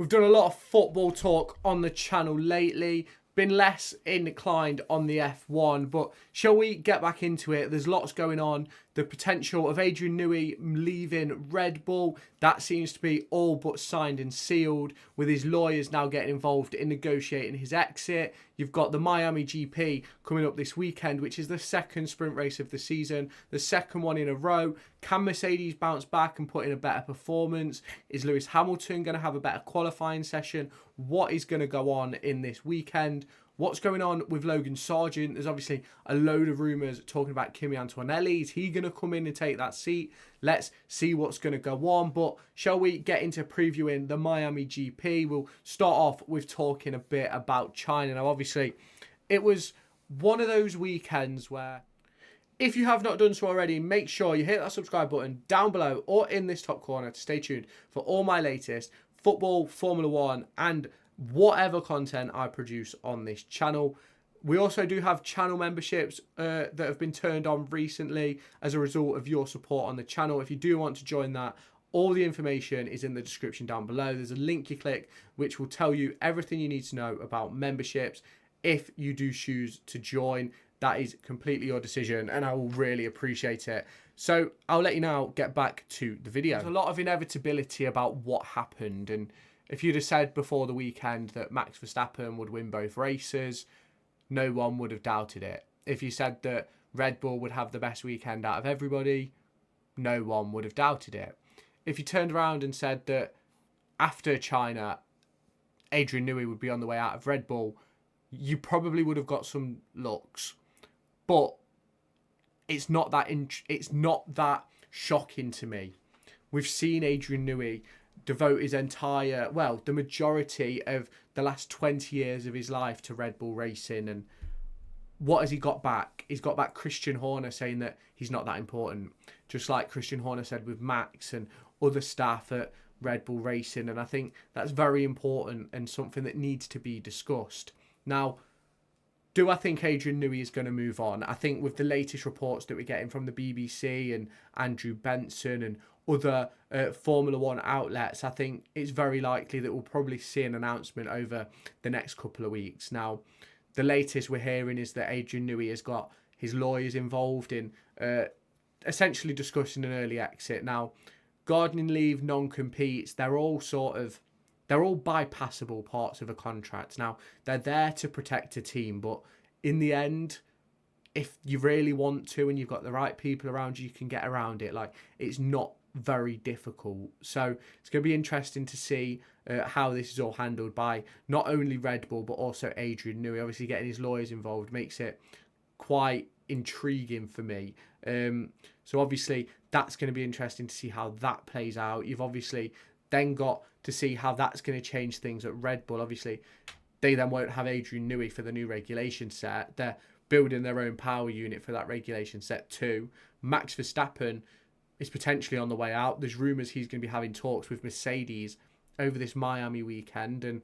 We've done a lot of football talk on the channel lately. Been less inclined on the F1, but shall we get back into it? There's lots going on. The potential of Adrian Newey leaving Red Bull, that seems to be all but signed and sealed, with his lawyers now getting involved in negotiating his exit. You've got the Miami GP coming up this weekend, which is the second sprint race of the season, the second one in a row. Can Mercedes bounce back and put in a better performance? Is Lewis Hamilton going to have a better qualifying session? What is going to go on in this weekend? What's going on with Logan Sargent? There's obviously a load of rumours talking about Kimi Antonelli. Is he going to come in and take that seat? Let's see what's going to go on. But shall we get into previewing the Miami GP? We'll start off with talking a bit about China. Now, obviously, it was one of those weekends where, if you have not done so already, make sure you hit that subscribe button down below or in this top corner to stay tuned for all my latest football, Formula One, and whatever content I produce on this channel. We also do have channel memberships that have been turned on recently as a result of your support on the channel. If you do want to join that, all the information is in the description down below. There's a link you click which will tell you everything you need to know about memberships. If you do choose to join, that is completely your decision and I will really appreciate it. So I'll let you now get back to the video. There's a lot of inevitability about what happened, and if you'd have said before the weekend that Max Verstappen would win both races, no one would have doubted it. If you said that Red Bull would have the best weekend out of everybody, no one would have doubted it. If you turned around and said that after China, Adrian Newey would be on the way out of Red Bull, you probably would have got some looks. But it's not that shocking to me. We've seen Adrian Newey devote his the majority of the last 20 years of his life to Red Bull racing, and what has he got back? He's got back Christian Horner saying that he's not that important, just like Christian Horner said with Max and other staff at Red Bull Racing, and I think that's very important and something that needs to be discussed. Now, do I think Adrian Newey is going to move on? I think with the latest reports that we're getting from the BBC and Andrew Benson and other Formula One outlets, I think it's very likely that we'll probably see an announcement over the next couple of weeks. Now, the latest we're hearing is that Adrian Newey has got his lawyers involved in essentially discussing an early exit. Now, gardening leave, non-competes, they're all bypassable parts of a contract. Now, they're there to protect a team, but in the end, if you really want to and you've got the right people around you, you can get around it. Like, it's not very difficult. So it's going to be interesting to see how this is all handled by not only Red Bull, but also Adrian Newey. Obviously, getting his lawyers involved makes it quite intriguing for me. So obviously, that's going to be interesting to see how that plays out. You've obviously then got to see how that's going to change things at Red Bull. Obviously, they then won't have Adrian Newey for the new regulation set. They're building their own power unit for that regulation set too. Max Verstappen is potentially on the way out. There's rumours he's going to be having talks with Mercedes over this Miami weekend. And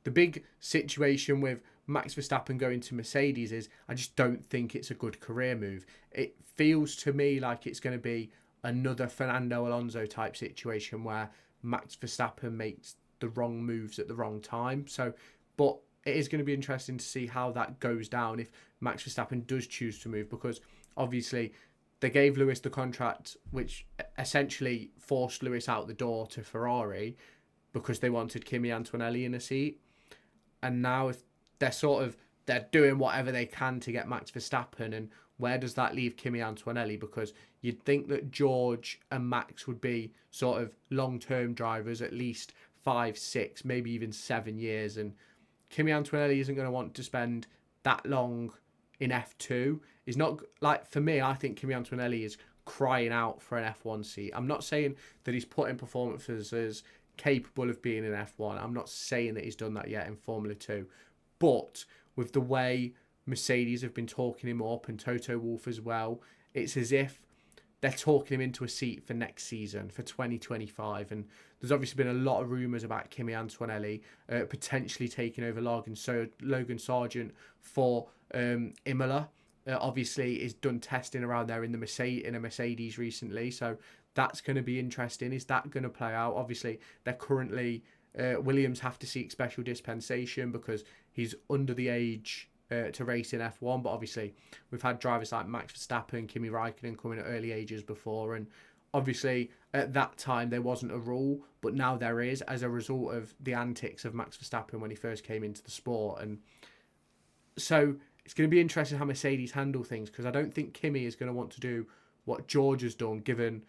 the big situation with Max Verstappen going to Mercedes is I just don't think it's a good career move. It feels to me like it's going to be another Fernando Alonso type situation where Max Verstappen makes the wrong moves at the wrong time. But it is going to be interesting to see how that goes down if Max Verstappen does choose to move, because obviously they gave Lewis the contract which essentially forced Lewis out the door to Ferrari because they wanted Kimi Antonelli in a seat. And now if they're doing whatever they can to get Max Verstappen, and where does that leave Kimi Antonelli? Because you'd think that George and Max would be sort of long-term drivers, at least 5, 6, maybe even 7 years. And Kimi Antonelli isn't going to want to spend that long in F2. Is not like, for me, I think Kimi Antonelli is crying out for an F1 seat. I'm not saying that he's put in performances capable of being in F1. I'm not saying that he's done that yet in Formula 2. But with the way Mercedes have been talking him up, and Toto Wolff as well, it's as if they're talking him into a seat for next season, for 2025. And there's obviously been a lot of rumours about Kimi Antonelli potentially taking over Logan Sargent for Imola. Obviously, he's done testing around there in a Mercedes recently, so that's going to be interesting. Is that going to play out? Obviously, they're currently Williams have to seek special dispensation because he's under the age to race in F1. But obviously, we've had drivers like Max Verstappen, Kimi Raikkonen coming at early ages before. And obviously, at that time, there wasn't a rule. But now there is as a result of the antics of Max Verstappen when he first came into the sport. And so it's going to be interesting how Mercedes handle things, because I don't think Kimi is going to want to do what George has done, given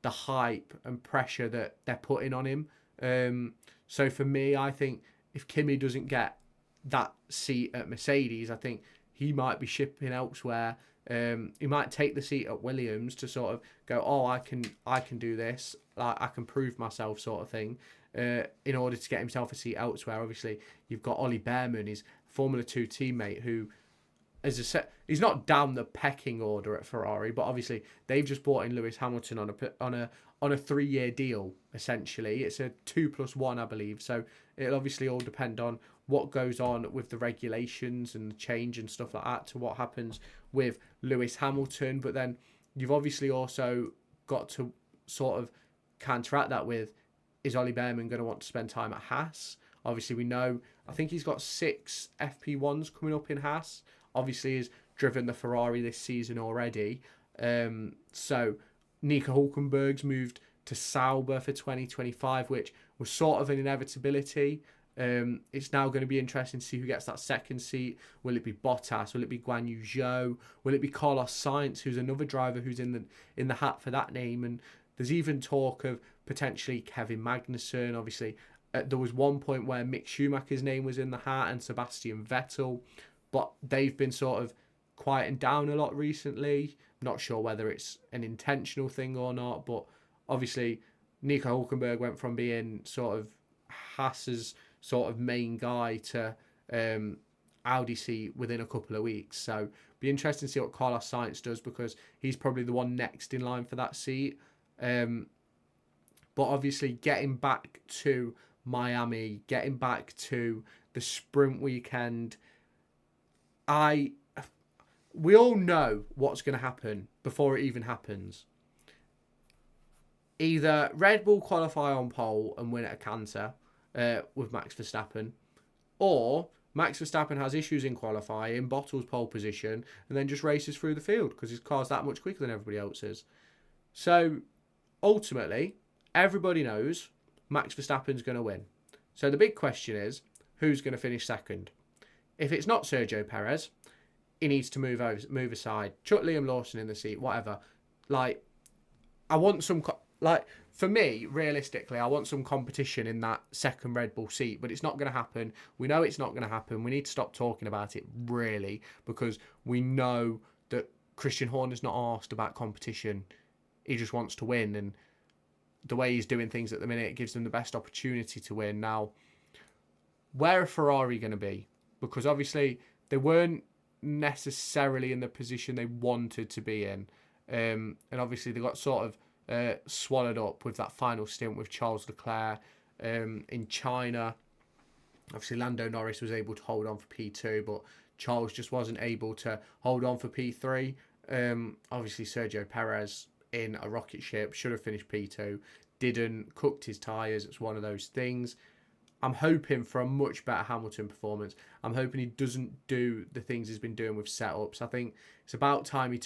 the hype and pressure that they're putting on him. So for me, I think if Kimi doesn't get that seat at Mercedes, I think he might be shipping elsewhere. He might take the seat at Williams to sort of go, oh, I can do this, I can prove myself, sort of thing, in order to get himself a seat elsewhere. Obviously, you've got Ollie Behrman, his Formula 2 teammate, who, he's not down the pecking order at Ferrari, but obviously they've just brought in Lewis Hamilton on a 3-year deal. Essentially, it's a 2+1, I believe. So it'll obviously all depend on what goes on with the regulations and the change and stuff like that to what happens with Lewis Hamilton. But then you've obviously also got to sort of counteract that with, is Ollie Behrman going to want to spend time at Haas? Obviously, we know, I think he's got 6 FP1s coming up in Haas. Obviously, he's driven the Ferrari this season already. So Nico Hülkenberg's moved to Sauber for 2025, which was sort of an inevitability. It's now going to be interesting to see who gets that second seat. Will it be Bottas? Will it be Guan Yu Zhou? Will it be Carlos Sainz, who's another driver who's in the hat for that name? And there's even talk of potentially Kevin Magnussen. Obviously, there was one point where Mick Schumacher's name was in the hat and Sebastian Vettel, but they've been sort of quieting down a lot recently. Not sure whether it's an intentional thing or not, but obviously Nico Hülkenberg went from being sort of Haas's sort of main guy to Audi seat within a couple of weeks. So be interesting to see what Carlos Sainz does, because he's probably the one next in line for that seat. But obviously getting back to Miami, getting back to the sprint weekend, we all know what's going to happen before it even happens. Either Red Bull qualify on pole and win at a canter with Max Verstappen, or Max Verstappen has issues in qualifying, bottles pole position, and then just races through the field because his car's that much quicker than everybody else's. So ultimately, everybody knows Max Verstappen's going to win. So the big question is, who's going to finish second? If it's not Sergio Perez, he needs to move aside. Chuck Liam Lawson in the seat, whatever. Like, I want some... for me, realistically, I want some competition in that second Red Bull seat, but it's not going to happen. We know it's not going to happen. We need to stop talking about it, really, because we know that Christian Horner's not asked about competition. He just wants to win, and the way he's doing things at the minute gives them the best opportunity to win. Now, where are Ferrari going to be? Because obviously they weren't necessarily in the position they wanted to be in. And obviously they got sort of swallowed up with that final stint with Charles Leclerc in China. Obviously Lando Norris was able to hold on for P2, but Charles just wasn't able to hold on for P3. Obviously Sergio Perez in a rocket ship should have finished P2, didn't, cooked his tyres. It's one of those things. I'm hoping for a much better Hamilton performance. I'm hoping he doesn't do the things he's been doing with setups. I think it's about time he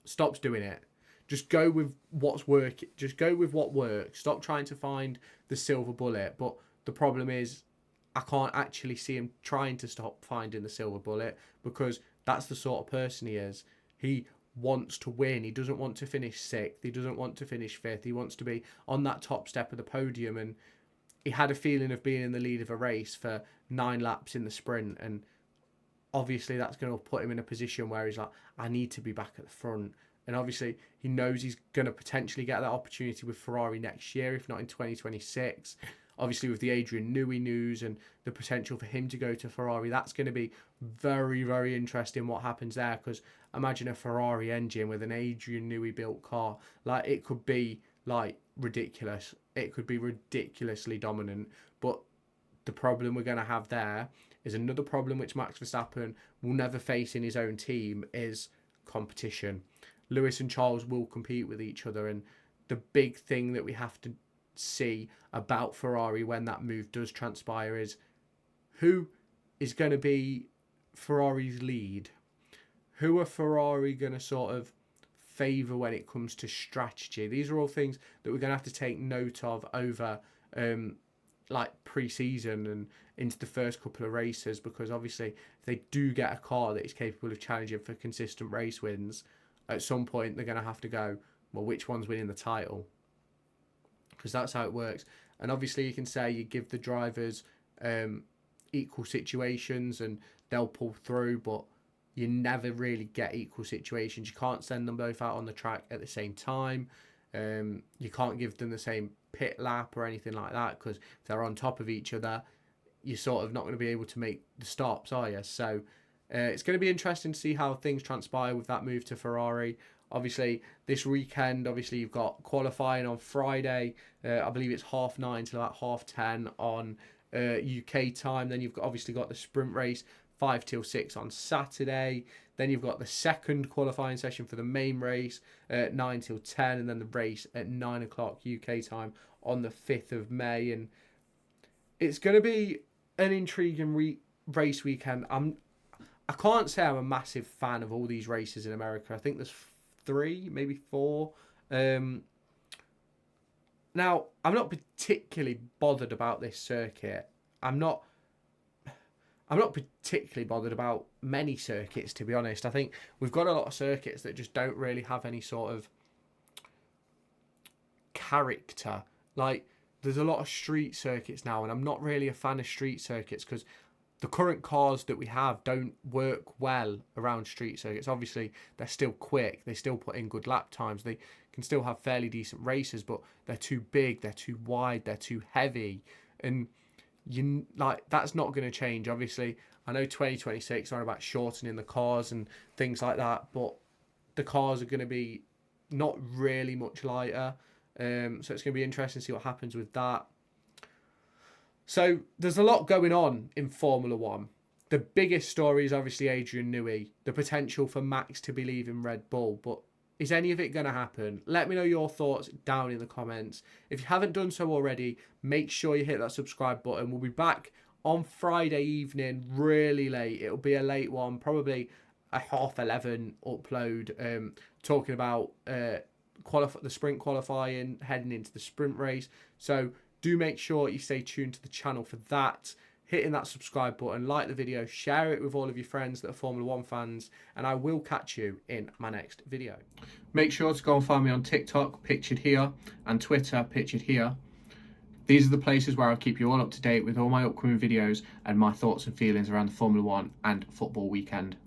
stops doing it. Just go with what's working. Just go with what works. Stop trying to find the silver bullet. But the problem is, I can't actually see him trying to stop finding the silver bullet, because that's the sort of person he is. He wants to win. He doesn't want to finish 6th. He doesn't want to finish 5th. He wants to be on that top step of the podium, and he had a feeling of being in the lead of a race for 9 laps in the sprint, and obviously that's going to put him in a position where he's like, I need to be back at the front. And obviously he knows he's going to potentially get that opportunity with Ferrari next year, if not in 2026. Obviously with the Adrian Newey news and the potential for him to go to Ferrari, that's going to be very, very interesting what happens there, because imagine a Ferrari engine with an Adrian Newey built car. Like, it could be like ridiculous. It could be ridiculously dominant. But the problem we're going to have there is another problem which Max Verstappen will never face in his own team, is competition. Lewis and Charles will compete with each other, and the big thing that we have to see about Ferrari when that move does transpire is who is going to be Ferrari's lead. Who are Ferrari going to sort of favour when it comes to strategy? These are all things that we're going to have to take note of over like pre-season and into the first couple of races, because obviously if they do get a car that is capable of challenging for consistent race wins, at some point they're going to have to go, well, which one's winning the title? Because that's how it works. And obviously you can say you give the drivers equal situations and they'll pull through, but you never really get equal situations. You can't send them both out on the track at the same time. You can't give them the same pit lap or anything like that, because if they're on top of each other, you're sort of not going to be able to make the stops, are you? So it's going to be interesting to see how things transpire with that move to Ferrari. Obviously, this weekend, obviously, you've got qualifying on Friday. I believe it's 9:30 till about 10:30 on UK time. Then you've obviously got the sprint race 5 till 6 on Saturday. Then you've got the second qualifying session for the main race at 9 till 10, and then the race at 9 o'clock UK time on the 5th of May. And it's going to be an intriguing race weekend. I can't say I'm a massive fan of all these races in America. I think there's 3, maybe 4. Now, I'm not particularly bothered about this circuit. I'm not particularly bothered about many circuits, to be honest. I think we've got a lot of circuits that just don't really have any sort of character. Like, there's a lot of street circuits now, and I'm not really a fan of street circuits because the current cars that we have don't work well around street circuits. Obviously, they're still quick. They still put in good lap times. They can still have fairly decent races, but they're too big, they're too wide, they're too heavy. And that's not going to change. Obviously, I know 2026 are about shortening the cars and things like that, but the cars are going to be not really much lighter. So it's going to be interesting to see what happens with that. So there's a lot going on in Formula One. The biggest story is obviously Adrian Newey, the potential for Max to be leaving Red Bull. But is any of it going to happen? Let me know your thoughts down in the comments. If you haven't done so already, make sure you hit that subscribe button. We'll be back on Friday evening, really late. It'll be a late one, probably a 11:30 upload, talking about the sprint qualifying, heading into the sprint race. So do make sure you stay tuned to the channel for that. Hitting that subscribe button, like the video, share it with all of your friends that are Formula One fans, and I will catch you in my next video. Make sure to go and find me on TikTok, pictured here, and Twitter, pictured here. These are the places where I'll keep you all up to date with all my upcoming videos and my thoughts and feelings around the Formula One and football weekend.